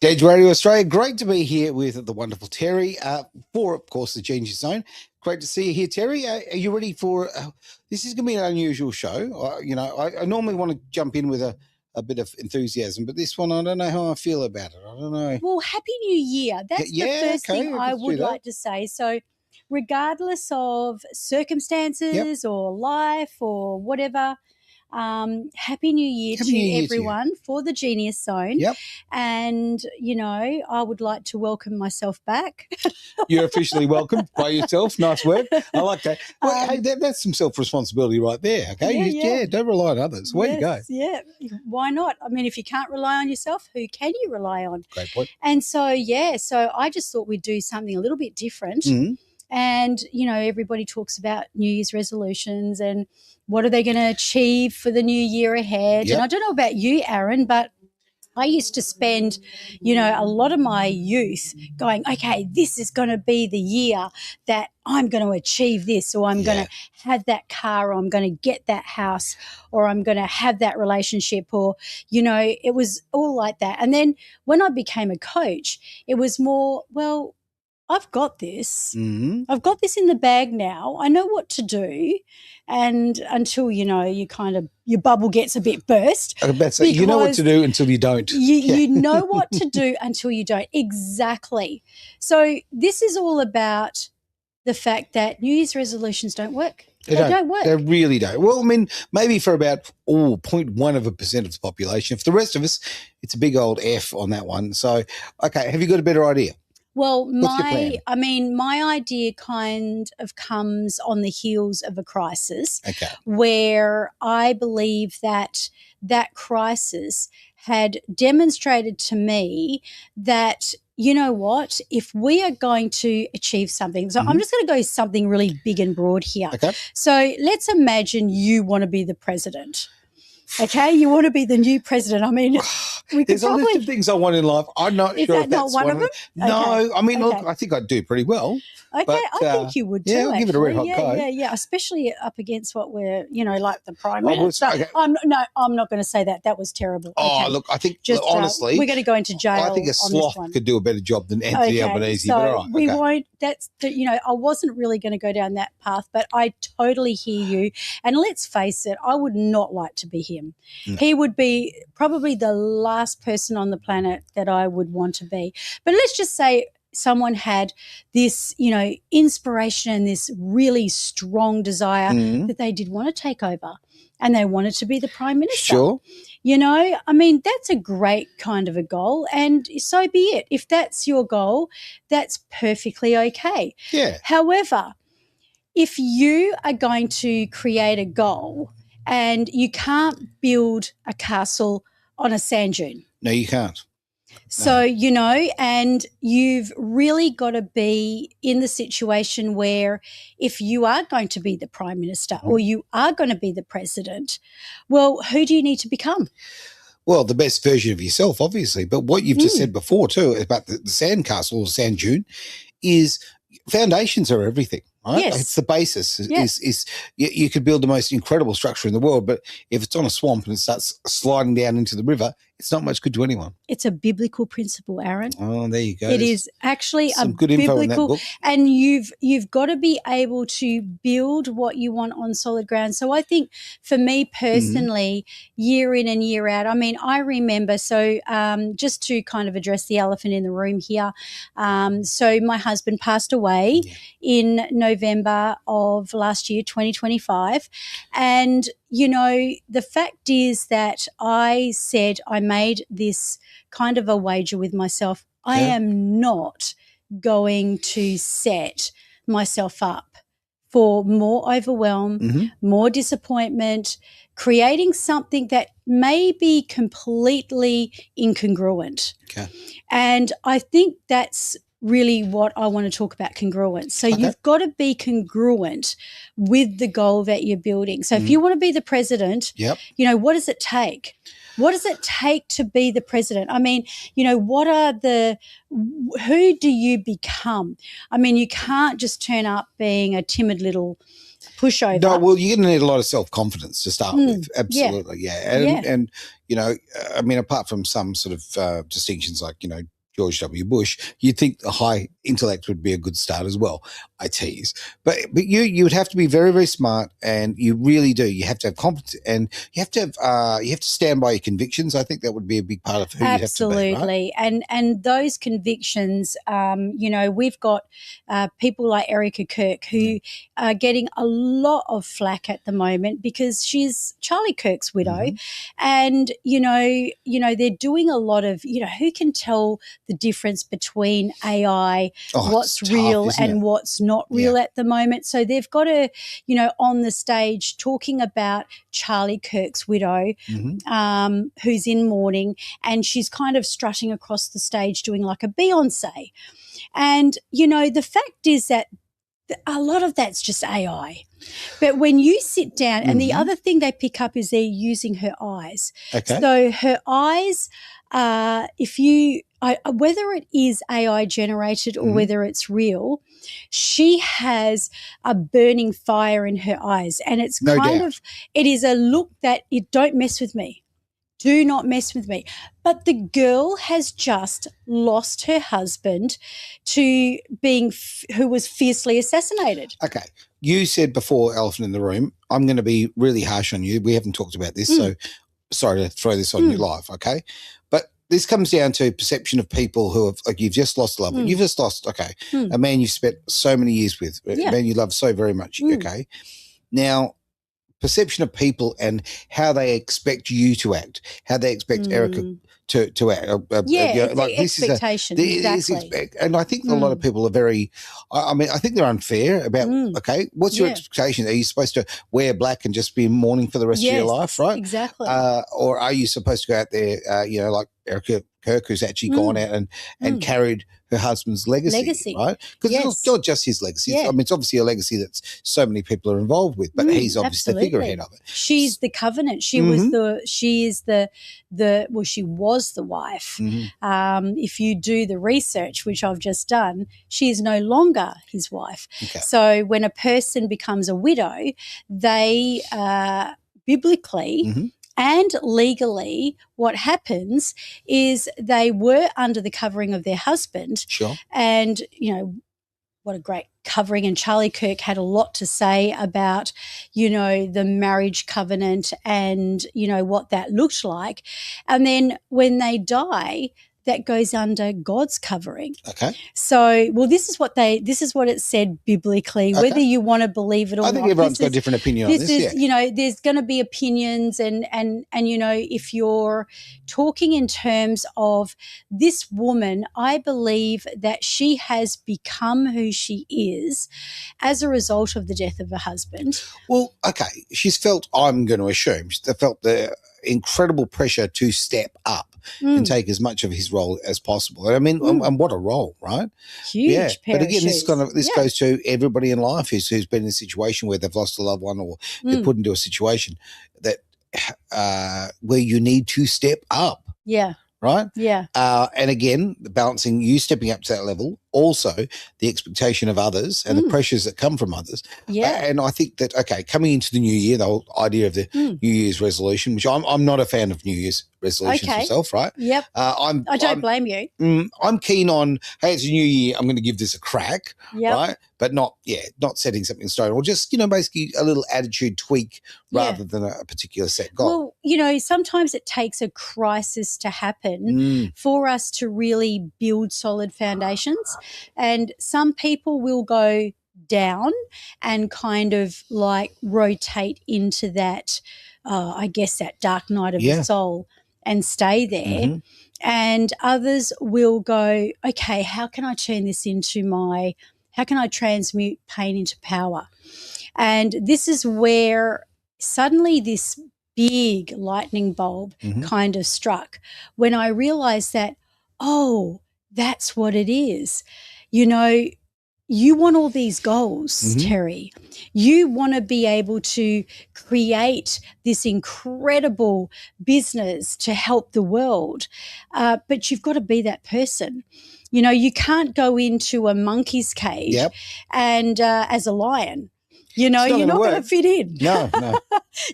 Dej Radio Australia, great to be here with the wonderful Terry for, of course, the Genius Zone. Great to see you here, Terry. Are you ready for this? Is going to be an unusual show. I normally want to jump in with a bit of enthusiasm, but this one, I don't know how I feel about it. I don't know. Well, Happy New Year. That's the first thing I would like to say. So regardless of circumstances or life or whatever, Happy New Year to everyone for the Genius Zone. Yep. And, I would like to welcome myself back. You're officially welcomed by yourself. Nice work. I like that. Well, hey, that's some self-responsibility right there, okay? Yeah, don't rely on others. Way to go. Yeah, why not? I mean, if you can't rely on yourself, who can you rely on? Great point. And so I just thought we'd do something a little bit different. Mm-hmm. And, everybody talks about New Year's resolutions and what are they going to achieve for the new year ahead. Yep. And I don't know about you, Aaron, but I used to spend, a lot of my youth going, okay, this is going to be the year that I'm going to achieve this, or I'm going to have that car, or I'm going to get that house, or I'm going to have that relationship, or, it was all like that. And then when I became a coach, it was more, well, I've got this. Mm-hmm. I've got this in the bag now. I know what to do. And until, your bubble gets a bit burst. You know what to do until you don't. You know what to do until you don't. Exactly. So this is all about the fact that New Year's resolutions don't work. They don't work. They really don't. Well, I mean, maybe for about 0.1% of the population. For the rest of us, it's a big old F on that one. So, okay, have you got a better idea? Well, my idea kind of comes on the heels of a crisis, where I believe that crisis had demonstrated to me that, you know what, if we are going to achieve something, so I'm just going to go something really big and broad here. Okay. So let's imagine you want to be the president. Okay, you want to be the new president. I mean, there's a list of things I want in life. I'm not sure if that's one of them. No, okay. I mean, look, I think I'd do pretty well. Okay, but, I think you would too. Yeah, I'll give it a red hot go. Yeah, especially up against what we're, like the Prime Minister. I'm not going to say that. That was terrible. Oh, look, I think, honestly, we're going to go into jail. I think a sloth could do a better job than Anthony Albanese. So but all right, we won't. That's I wasn't really going to go down that path, but I totally hear you. And let's face it, I would not like to be him. No. He would be probably the last person on the planet that I would want to be. But let's just say someone had this, inspiration and this really strong desire that they did want to take over and they wanted to be the Prime Minister. Sure. I mean, that's a great kind of a goal, and so be it. If that's your goal, that's perfectly okay. Yeah. However, if you are going to create a goal and you can't build a castle on a sand dune. No, you can't. So, and you've really got to be in the situation where if you are going to be the Prime Minister or you are going to be the President, well, who do you need to become? Well, the best version of yourself, obviously. But what you've just said before too about the sand castle or sand dune is foundations are everything. Right? Yes. It's the basis. You could build the most incredible structure in the world, but if it's on a swamp and it starts sliding down into the river, it's not much good to anyone. It's a biblical principle, Aaron. Oh, there you go. It is actually some good info in that book. And you've got to be able to build what you want on solid ground. So I think for me personally, year in and year out, I mean, I remember, just to kind of address the elephant in the room here, so my husband passed away in November of last year, 2025, and the fact is that I said I made this kind of a wager with myself. I am not going to set myself up for more overwhelm, more disappointment, creating something that may be completely incongruent. Okay. And I think that's really what I want to talk about, congruence. So you've got to be congruent with the goal that you're building. So if you want to be the president, what does it take? What does it take to be the president? I mean, who do you become? I mean, you can't just turn up being a timid little pushover. No, well, you're going to need a lot of self-confidence to start with. Absolutely, yeah. And you know, I mean, apart from some sort of distinctions like, you know, George W. Bush, you'd think a high intellect would be a good start as well. I tease. But you would have to be very, very smart, and you really do. You have to have competence, and you have to stand by your convictions. I think that would be a big part of who you have to be, right? And those convictions, you know, we've got people like Erica Kirk who are getting a lot of flack at the moment because she's Charlie Kirk's widow, and you know they're doing a lot of, you know, who can tell the difference between AI, what's real and what's not real at the moment. So they've got to, you know, on the stage talking about Charlie Kirk's widow, who's in mourning, and she's kind of strutting across the stage doing like a Beyonce. And, you know, the fact is that a lot of that's just AI. But when you sit down, and the other thing they pick up is they're using her eyes. Okay. So her eyes, whether it is AI generated or whether it's real, she has a burning fire in her eyes. And it's it is a look that don't mess with me. Do not mess with me. But the girl has just lost her husband to who was fiercely assassinated. Okay. You said before, elephant in the room, I'm going to be really harsh on you. We haven't talked about this, so sorry to throw this on you live, okay? But this comes down to perception of people who have, like, you've just lost a loved one. You've just lost, a man you've spent so many years with, a man you love so very much, okay? Now, perception of people and how they expect you to act, how they expect Erica to act. Like expectation, exactly. And I think a lot of people are very, I mean, I think they're unfair about, okay, what's your expectation? Are you supposed to wear black and just be mourning for the rest of your life, right? Exactly. Or are you supposed to go out there, you know, like Erica Kirk, who's actually gone out and carried her husband's legacy. Right? Because it's not just his legacy. I mean, it's obviously a legacy that so many people are involved with, but he's obviously the figurehead of it. She's the covenant. She was she was the wife. If you do the research, which I've just done, she is no longer his wife. Okay. So when a person becomes a widow, they biblically and legally, what happens is they were under the covering of their husband. Sure. And, you know, what a great covering. And Charlie Kirk had a lot to say about, you know, the marriage covenant and, you know, what that looked like. And then when they die, that goes under God's covering. Okay. So, well, this is what it said biblically, whether you want to believe it or not. I think everyone's got a different opinion on this. You know, there's going to be opinions and, you know, if you're talking in terms of this woman, I believe that she has become who she is as a result of the death of her husband. Well, okay. She's felt, I'm going to assume, she felt the incredible pressure to step up and take as much of his role as possible. And I mean, and what a role, right? Huge. But again, this goes to everybody in life who's been in a situation where they've lost a loved one or they're put into a situation that where you need to step up. Yeah. Right? Yeah. And again, balancing you stepping up to that level, also the expectation of others and the pressures that come from others. Yeah. And I think that, okay, coming into the new year, the whole idea of the New Year's resolution, which I'm not a fan of New Year's resolutions myself, right? Yep. I don't blame you. I'm keen on, hey, it's a new year, I'm going to give this a crack, right? But not setting something in stone, or just, you know, basically a little attitude tweak rather than a particular set goal. Well, you know, sometimes it takes a crisis to happen for us to really build solid foundations. And some people will go down and kind of like rotate into that, I guess, that dark night of the soul and stay there. And others will go, okay, how can I turn this into how can I transmute pain into power? And this is where suddenly this big lightning bulb kind of struck when I realized that, oh, that's what it is. You know, you want all these goals, Terry. You want to be able to create this incredible business to help the world, but you've got to be that person. You know, you can't go into a monkey's cage and as a lion. You know, you're not going to fit in. No.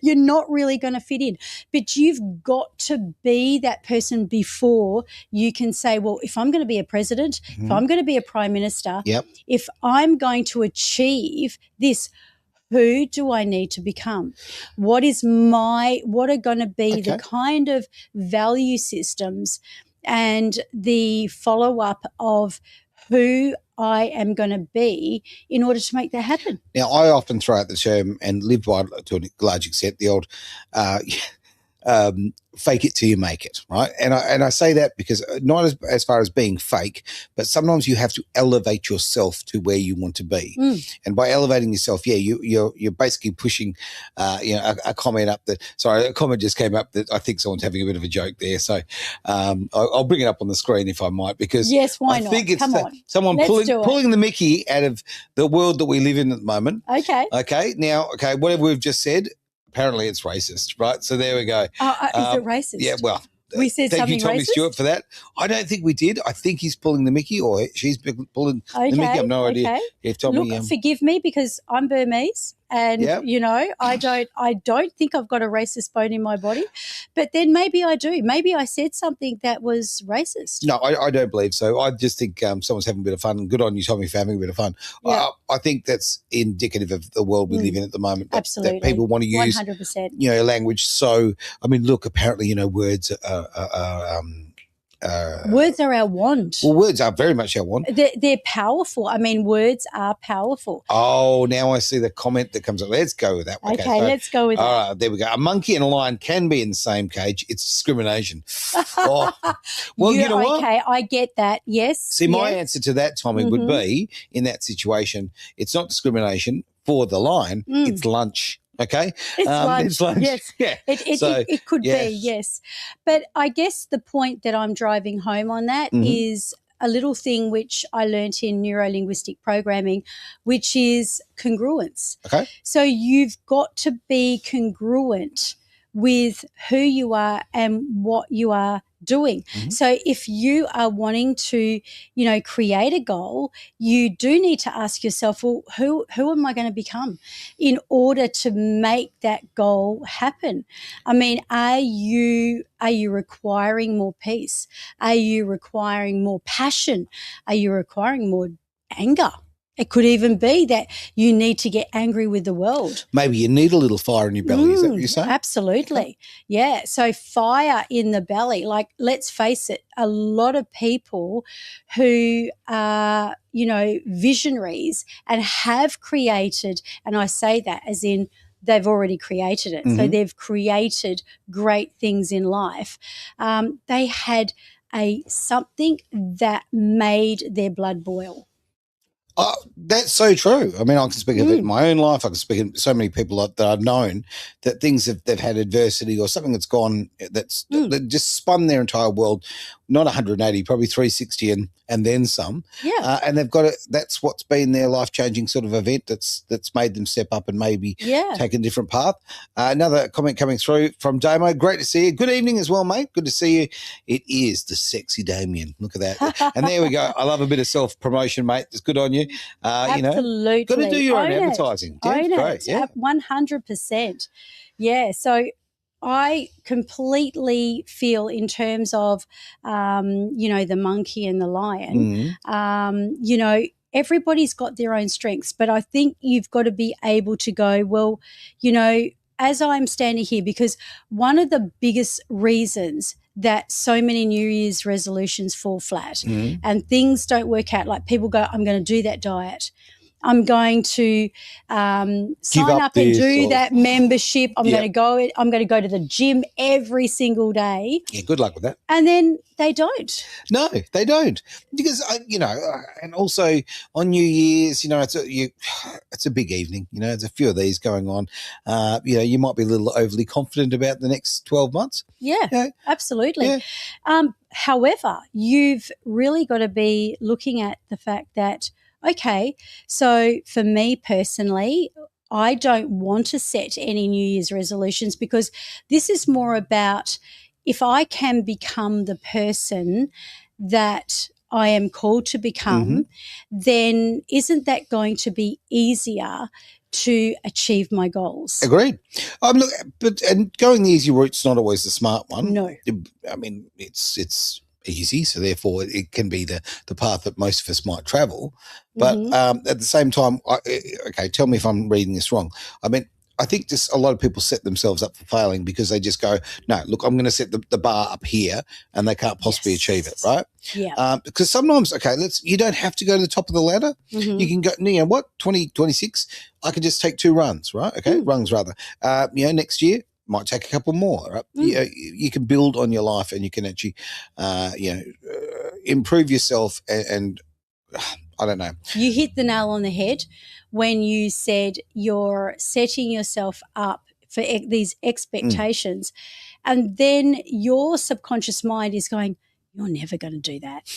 You're not really going to fit in. But you've got to be that person before you can say, well, if I'm going to be a president, if I'm going to be a prime minister, if I'm going to achieve this, who do I need to become? What are going to be the kind of value systems and the follow-up of who I am going to be in order to make that happen? Now, I often throw out the term, and live by to a large extent, the old fake it till you make it, right? And I say that because not as far as being fake, but sometimes you have to elevate yourself to where you want to be. And by elevating yourself, you're basically pushing, a comment up that. Sorry, a comment just came up that I think someone's having a bit of a joke there. So I'll bring it up on the screen if I might, because yes, why not? Think it's Come on, someone pulling the Mickey out of the world that we live in at the moment. Okay. Now, whatever we've just said. Apparently it's racist, right? So there we go. Is it racist? Yeah, well, we said thank something you, Tommy racist? Stewart, for that. I don't think we did. I think he's pulling the Mickey, or she's pulling the Mickey. I have no idea. Yeah, Tommy, look, forgive me because I'm Burmese, and you know, I don't think I've got a racist bone in my body, but then maybe I do. Maybe I said something that was racist. No, I don't believe so. I just think someone's having a bit of fun. Good on you, Tommy, for having a bit of fun. Yeah. I think that's indicative of the world we live in at the moment. Absolutely, that people want to use 100%. Language. So I mean, look, apparently, words are. Words are our wand. Well, words are very much our wand. They're powerful. I mean, words are powerful. Oh, now I see the comment that comes up. Let's go with that. Okay, so, let's go with that. All right, there we go. A monkey and a lion can be in the same cage. It's discrimination. Well, you know what? Okay, I get that. Yes. See, my answer to that, Tommy, would be, in that situation, it's not discrimination for the lion. It's lunch. Okay, it's lunch. Yes, yeah. It could be, yes. But I guess the point that I'm driving home on that is a little thing which I learnt in neuro-linguistic programming, which is congruence. Okay. So you've got to be congruent with who you are and what you are doing. So if you are wanting to, create a goal, you do need to ask yourself, well, who am I going to become in order to make that goal happen? I mean, are you requiring more peace? Are you requiring more passion? Are you requiring more anger? It could even be that you need to get angry with the world. Maybe you need a little fire in your belly. Is that what you're saying? Absolutely. Yeah. So fire in the belly, like, let's face it, a lot of people who are, visionaries and have created, and I say that as in they've already created it. So they've created great things in life. They had something that made their blood boil. That's so true. I mean, I can speak of it in my own life. I can speak of so many people that I've known that they've had adversity or something that's gone that just spun their entire world, not 180, probably 360 and then some. Yeah. And they've got that's what's been their life-changing sort of event that's made them step up and maybe take a different path. Another comment coming through from Damo. Great to see you. Good evening as well, mate. Good to see you. It is the sexy Damien. Look at that. And there we go. I love a bit of self-promotion, mate. It's good on you. Absolutely. Got to do your own advertising. Own great. it. Yeah. 100%. Yeah. So I completely feel in terms of, the monkey and the lion, everybody's got their own strengths, but I think you've got to be able to go, well, as I'm standing here, because one of the biggest reasons that so many New Year's resolutions fall flat and things don't work out, like people go, I'm going to do that diet. I'm going to sign up and do that membership. I'm going to go to the gym every single day. Yeah, good luck with that. And then they don't. No, they don't. Because, and also on New Year's, it's a big evening. There's a few of these going on. You might be a little overly confident about the next 12 months. Yeah, absolutely. Yeah. However, you've really got to be looking at the fact that, okay, so for me personally, I don't want to set any New Year's resolutions because this is more about if I can become the person that I am called to become, then isn't that going to be easier to achieve my goals. Agreed. Look, and going the easy route's not always the smart one. No. I mean, it's easy, so therefore it can be the path that most of us might travel. But at the same time, okay, tell me if I'm reading this wrong. I mean, I think just a lot of people set themselves up for failing because they just go, no, look, I'm going to set the bar up here, and they can't possibly achieve it, right? Yeah. Because sometimes, okay, you don't have to go to the top of the ladder. You can go, 2026, I can just take 2 runs, right? Okay, runs rather. Next year might take a couple more. Right? You can build on your life, and you can actually, improve yourself and I don't know. You hit the nail on the head when you said you're setting yourself up for these expectations, and then your subconscious mind is going, you're never going to do that.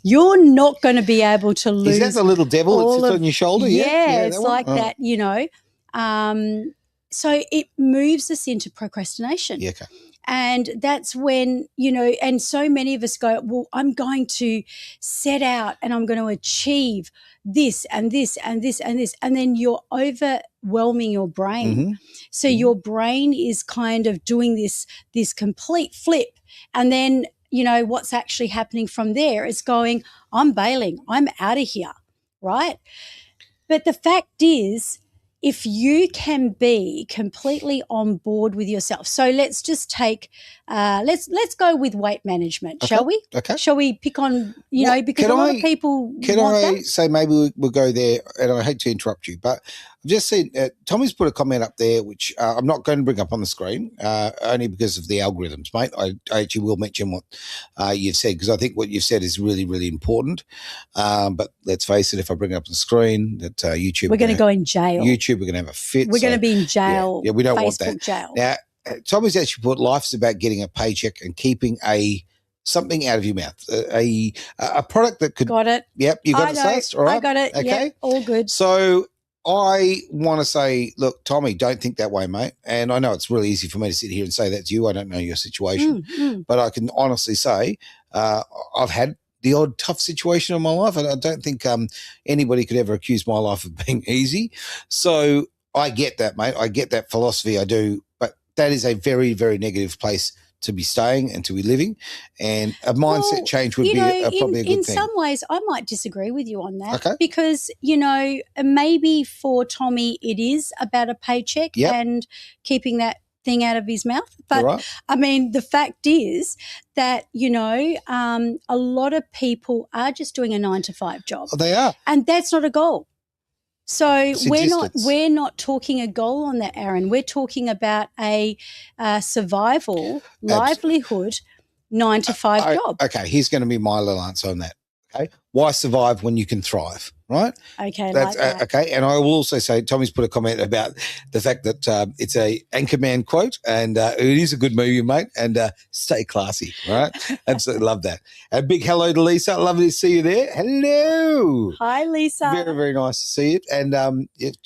You're not going to be able to lose. Is that the little devil that sits on your shoulder? Yeah, it's like that, so it moves us into procrastination. Yeah, okay. And that's when, and so many of us go, well, I'm going to set out and I'm going to achieve this and this and this and this. And then you're overwhelming your brain. So your brain is kind of doing this complete flip. And then, what's actually happening from there is going, I'm bailing. I'm out of here, right? But the fact is, if you can be completely on board with yourself. So let's just take let's go with weight management, shall we? Okay. Shall we pick on, because a lot of people Can want I that? say maybe we'll go there, and I hate to interrupt you, but I've just seen Tommy's put a comment up there, which I'm not going to bring up on the screen, only because of the algorithms, mate. I actually will mention what you've said, because I think what you've said is really, really important. But let's face it, if I bring it up on the screen, that YouTube... We're going to go in jail. YouTube, we're going to have a fit. We're going to be in jail. Yeah, we don't Facebook want that. Jail. Now, Tommy's actually put, life's about getting a paycheck and keeping something out of your mouth, a product that could... Got it. Yep, you got it, Sus? All right. I got it. Okay. Yep, all good. So I want to say, look, Tommy, don't think that way, mate. And I know it's really easy for me to sit here and say that to you. I don't know your situation. But I can honestly say I've had the odd tough situation in my life, and I don't think anybody could ever accuse my life of being easy. So I get that, mate. I get that philosophy. I do. But that is a very, very negative place to be staying and to be living, and a mindset change would be probably a good thing. In some ways, I might disagree with you on that, okay, because, maybe for Tommy it is about a paycheck and keeping that thing out of his mouth. But, right. I mean, the fact is that, a lot of people are just doing a 9-to-5 job. Oh, they are. And that's not a goal. So we're not talking a goal on that, Aaron. We're talking about a survival, livelihood, 9-to-5 job. Okay, here's going to be my little answer on that. Okay, why survive when you can thrive? Right? Okay, that's like that. Okay. And I will also say, Tommy's put a comment about the fact that it's a Anchorman quote, and it is a good movie, mate. And stay classy, right? Absolutely love that. A big hello to Lisa. Lovely to see you there. Hello. Hi, Lisa. Very, very nice to see you. And I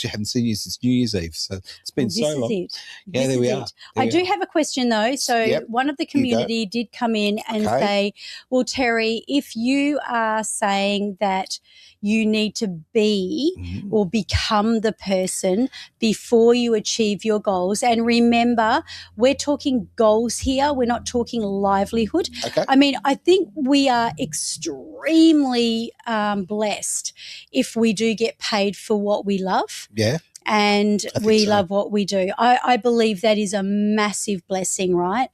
haven't seen you since New Year's Eve, so it's been so long. Yeah, there we are. I do have a question though. So one of the community did come in and say, well, Terry, if you are saying that you need to be or become the person before you achieve your goals. And remember, we're talking goals here. We're not talking livelihood. Okay. I mean, I think we are extremely blessed if we do get paid for what we love. Yeah. And we love what we do. I believe that is a massive blessing, right?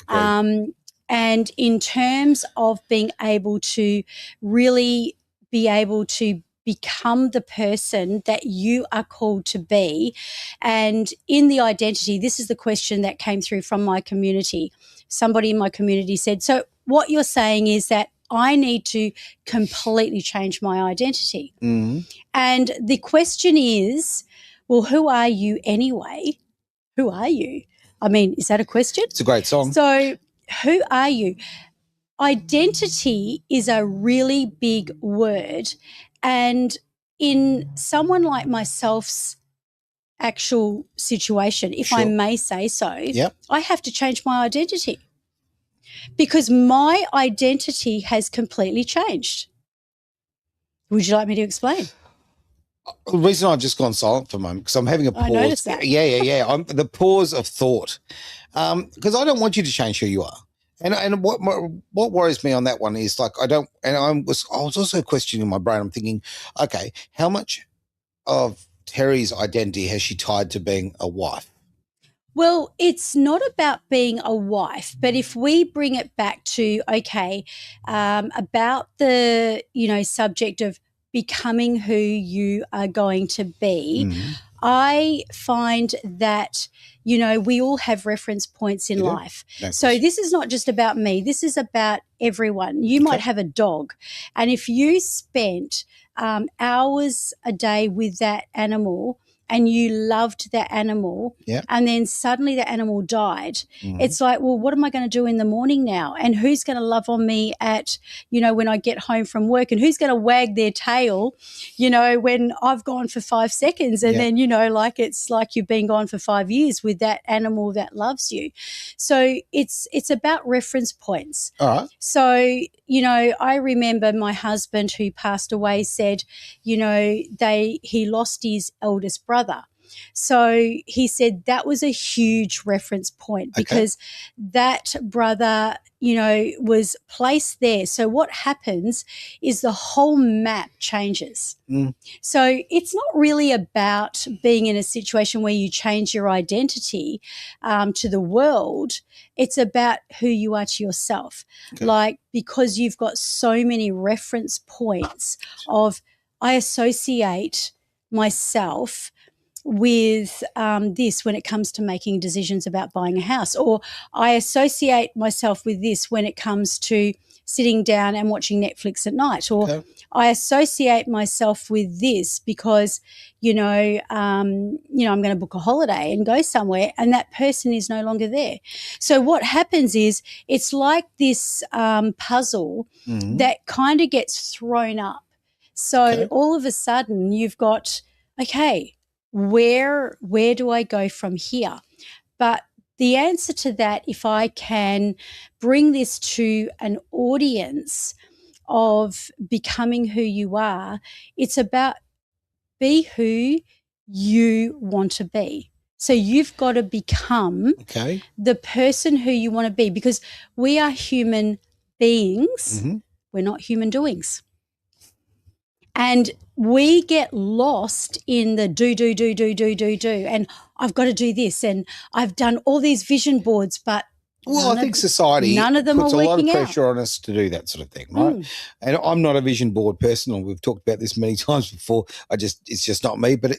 And in terms of being able to really be able to become the person that you are called to be. And in the identity, this is the question that came through from my community. Somebody in my community said, so what you're saying is that I need to completely change my identity. And the question is, well, who are you anyway? Who are you? I mean, is that a question? It's a great song. So who are you? Identity is a really big word, and in someone like myself's actual situation, if I may say so, I have to change my identity because my identity has completely changed. Would you like me to explain? The reason I've just gone silent for a moment because I'm having a pause. I noticed that. Yeah. I'm the pause of thought because I don't want you to change who you are. And what worries me on that one is like I was also questioning my brain. I'm thinking, okay, how much of Terry's identity has she tied to being a wife? Well, it's not about being a wife, but if we bring it back to, okay, about the, subject of becoming who you are going to be, I find that, we all have reference points in life. No so question. this is not just about me. This is about everyone. You might have a dog. And if you spent hours a day with that animal, and you loved that animal, and then suddenly the animal died, it's like, well, what am I going to do in the morning now? And who's going to love on me at, when I get home from work? And who's going to wag their tail, when I've gone for 5 seconds and then, like it's like you've been gone for 5 years with that animal that loves you. So it's about reference points. All right. So, I remember my husband who passed away said, he lost his eldest brother. So he said that was a huge reference point because that brother, was placed there. So what happens is the whole map changes. So it's not really about being in a situation where you change your identity to the world. It's about who you are to yourself. Like, because you've got so many reference points of, I associate myself with this when it comes to making decisions about buying a house, or I associate myself with this when it comes to sitting down and watching Netflix at night, or I associate myself with this because, I'm going to book a holiday and go somewhere, and that person is no longer there. So what happens is it's like this puzzle that kind of gets thrown up. So all of a sudden you've got, where do I go from here? But the answer to that, if I can bring this to an audience of becoming who you are, it's about be who you want to be. So you've got to become the person who you want to be, because we are human beings. We're not human doings. And we get lost in the do. And I've got to do this. And I've done all these vision boards, but I think society none of them puts are a lot of working pressure on us to do that sort of thing, right? And I'm not a vision board person, and we've talked about this many times before. It's just not me. But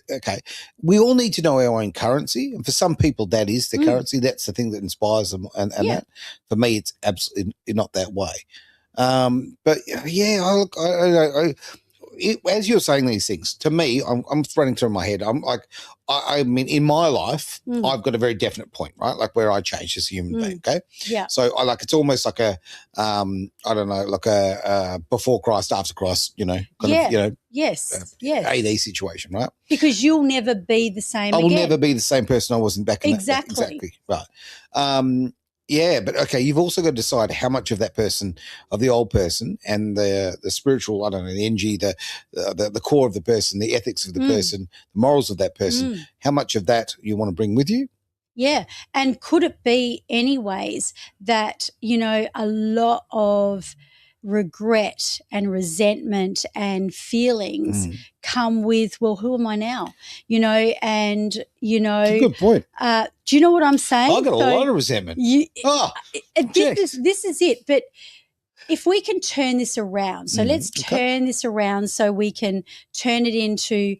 we all need to know our own currency, and for some people, that is the currency. That's the thing that inspires them, and that for me, it's absolutely not that way. But yeah, as you're saying these things to me, I'm running through my head. I'm like, I mean, in my life, I've got a very definite point, right? Like where I change as a human being. Okay. Yeah. So it's almost like a, I don't know, like a before Christ, after Christ, Yes. AD situation, right? Because you'll never be the same I will again. never be the same person I wasn't back in Exactly. Right. Yeah, but you've also got to decide how much of that person, of the old person, and the spiritual, I don't know, the energy, the core of the person, the ethics of the person, the morals of that person, how much of that you want to bring with you. Yeah. And could it be anyways that, a lot of regret and resentment and feelings come with, well, who am I now? It's a good point. Do you know what I'm saying? I've got a lot of resentment. This is it. But if we can turn this around, so let's turn this around so we can turn it into,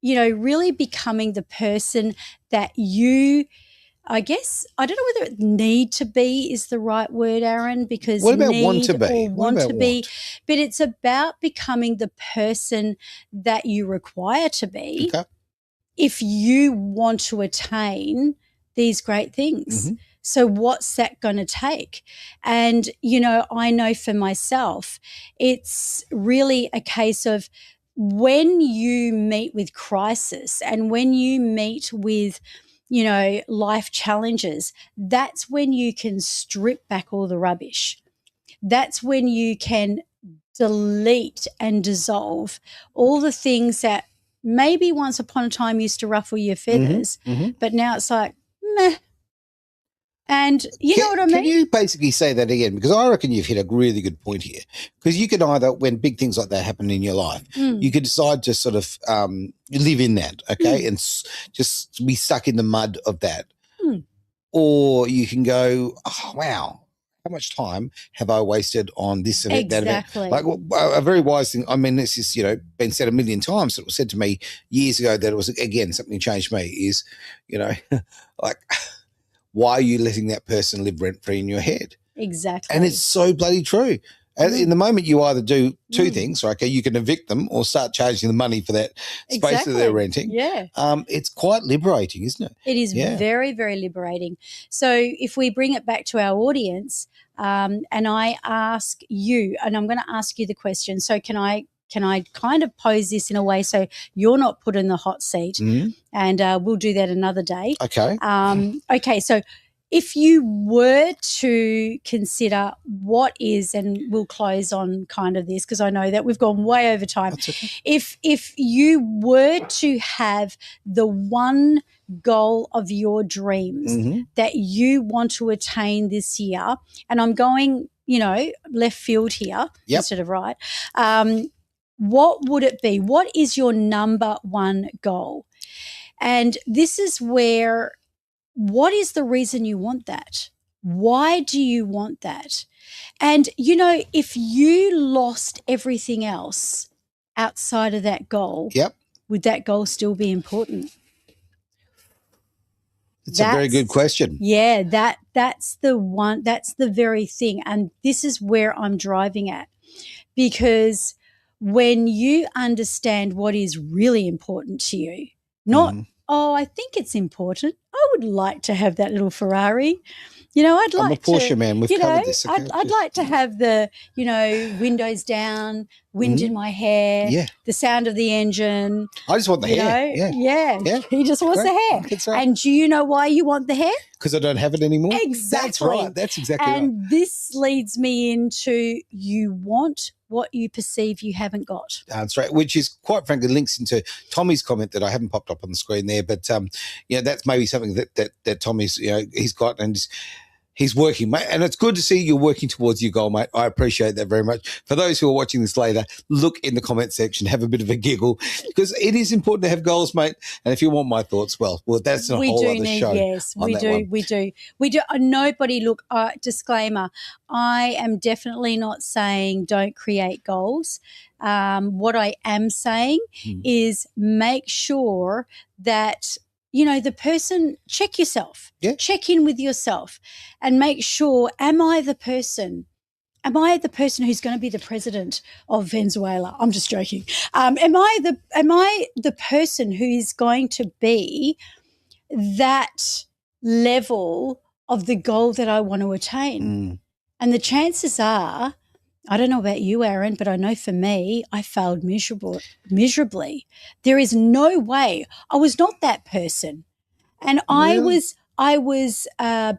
really becoming the person that you, I guess, I don't know whether need to be is the right word, Aaron, because what about need want to be? or want to be, but it's about becoming the person that you require to be if you want to attain these great things. So what's that going to take? And, I know for myself, it's really a case of when you meet with crisis and when you meet with, life challenges, that's when you can strip back all the rubbish. That's when you can delete and dissolve all the things that maybe once upon a time used to ruffle your feathers, but now it's like, meh. And you know what I mean? Can you basically say that again? Because I reckon you've hit a really good point here. Because you can either, when big things like that happen in your life, you could decide to sort of live in that, okay, and just be stuck in the mud of that. Or you can go, oh, wow, how much time have I wasted on this event, that event? Like a very wise thing. I mean, this is, been said a million times. It was said to me years ago that it was, again, something changed me is, like, why are you letting that person live rent-free in your head? Exactly. And it's so bloody true. In the moment you either do two things, okay, you can evict them or start charging the money for that space that they're renting. Yeah. It's quite liberating, isn't it? It is very, very liberating. So if we bring it back to our audience, and I ask you, and I'm going to ask you the question, so can I kind of pose this in a way so you're not put in the hot seat, and we'll do that another day. Okay. Okay, so if you were to consider what is, and we'll close on kind of this because I know that we've gone way over time. That's okay. If you were to have the one goal of your dreams that you want to attain this year, and I'm going, left field here instead of right, what would it be? What is your number one goal? And this is where, what is the reason you want that? Why do you want that? And, if you lost everything else outside of that goal, would that goal still be important? That's a very good question. Yeah, that's the one, that's the very thing. And this is where I'm driving at, because when you understand what is really important to you, not, oh, I think it's important, I would like to have that little Ferrari. I'd like I'm a Porsche man. We've covered this. Okay? I'd like to have the, windows down, wind in my hair, the sound of the engine. I just want the hair. Yeah. He just wants the hair. And do you know why you want the hair? Because I don't have it anymore. Exactly. That's right. That's exactly right. And this leads me into, you want what you perceive you haven't got. That's right, which is quite frankly links into Tommy's comment that I haven't popped up on the screen there, but that's maybe something that Tommy's he's got, and he's working, mate. And it's good to see you're working towards your goal, mate. I appreciate that very much. For those who are watching this later, look in the comment section, have a bit of a giggle, because it is important to have goals, mate. And if you want my thoughts, well, that's a whole other show. Yes, we do. Nobody, look, disclaimer, I am definitely not saying don't create goals. What I am saying is make sure that the person, check yourself, check in with yourself and make sure, am I the person who's going to be the president of Venezuela? I'm just joking. Am I the person who is going to be that level of the goal that I want to attain? And the chances are, I don't know about you, Aaron, but I know for me, I failed miserably. There is no way. I was not that person. And really? I was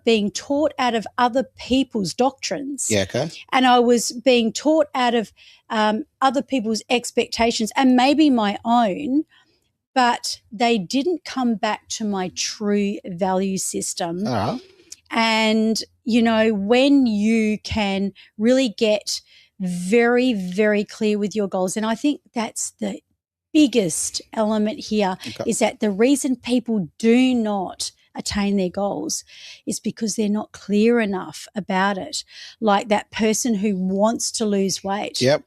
being taught out of other people's doctrines. Yeah, okay. And I was being taught out of other people's expectations and maybe my own, but they didn't come back to my true value system. Uh-huh. And, when you can really get very, very clear with your goals, and I think that's the biggest element here, is that the reason people do not attain their goals is because they're not clear enough about it. Like that person who wants to lose weight. Yep.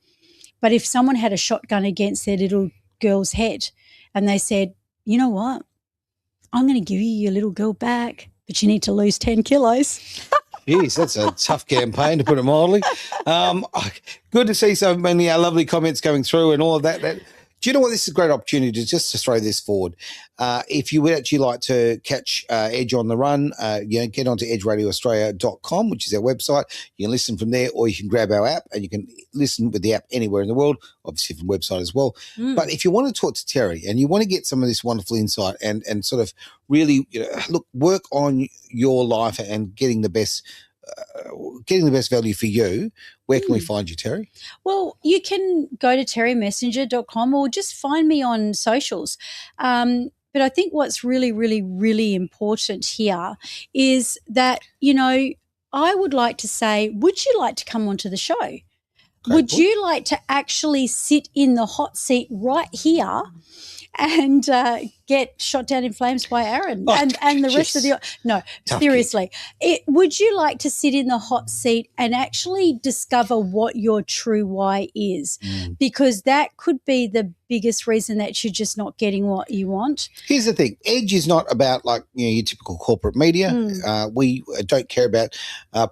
But if someone had a shotgun against their little girl's head and they said, you know what, I'm going to give you your little girl back, but you need to lose 10 kilos. Jeez, that's a tough campaign, to put it mildly. Good to see so many lovely comments coming through and all of that. Do you know what? This is a great opportunity just to throw this forward. If you would actually like to catch Edge on the run, get onto edgeradioaustralia.com, which is our website. You can listen from there, or you can grab our app and you can listen with the app anywhere in the world, obviously from website as well. But if you want to talk to Terry and you want to get some of this wonderful insight and sort of really, look, work on your life and getting the best getting the best value for you, where can we find you, Terry? Well, you can go to terrymessenger.com or just find me on socials. But I think what's really, really, really important here is that, I would like to say, would you like to come onto the show? Would you like to actually sit in the hot seat right here and get shot down in flames by Aaron and the rest of the no, Tough seriously. Would you like to sit in the hot seat and actually discover what your true why is? Because that could be the biggest reason that you're just not getting what you want. Here's the thing. Edge is not about your typical corporate media. We don't care about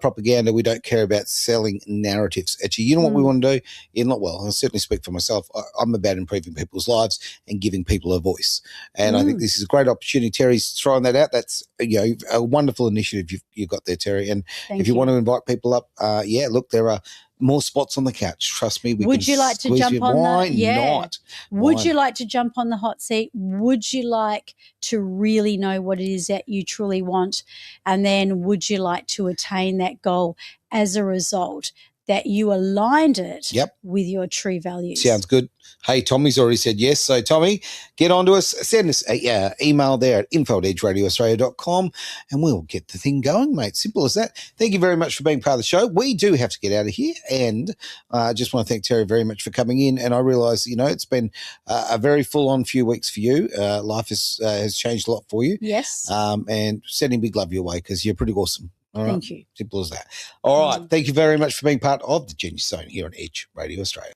propaganda. We don't care about selling narratives. Actually, you know what we want to do? I'll certainly speak for myself. I'm about improving people's lives and giving people a voice. And I think this is a great opportunity. Terry's throwing that out. That's a wonderful initiative you've got there, Terry. And if you want to invite people up, look, there are more spots on the couch. Trust me. Would you like to jump on Why not? Would you like to jump on the hot seat? Would you like to really know what it is that you truly want? And then would you like to attain that goal as a result that you aligned it with your true values? Sounds good. Hey, Tommy's already said yes. So, Tommy, get on to us. Send us an email there at info@edgeradioaustralia.com and we'll get the thing going, mate. Simple as that. Thank you very much for being part of the show. We do have to get out of here, and I just want to thank Terry very much for coming in. And I realise, it's been a very full-on few weeks for you. Life has changed a lot for you. Yes. And sending big love your way because you're pretty awesome. All right. Thank you. Simple as that. All right. Thank you very much for being part of the Genius Zone here on Edge Radio Australia.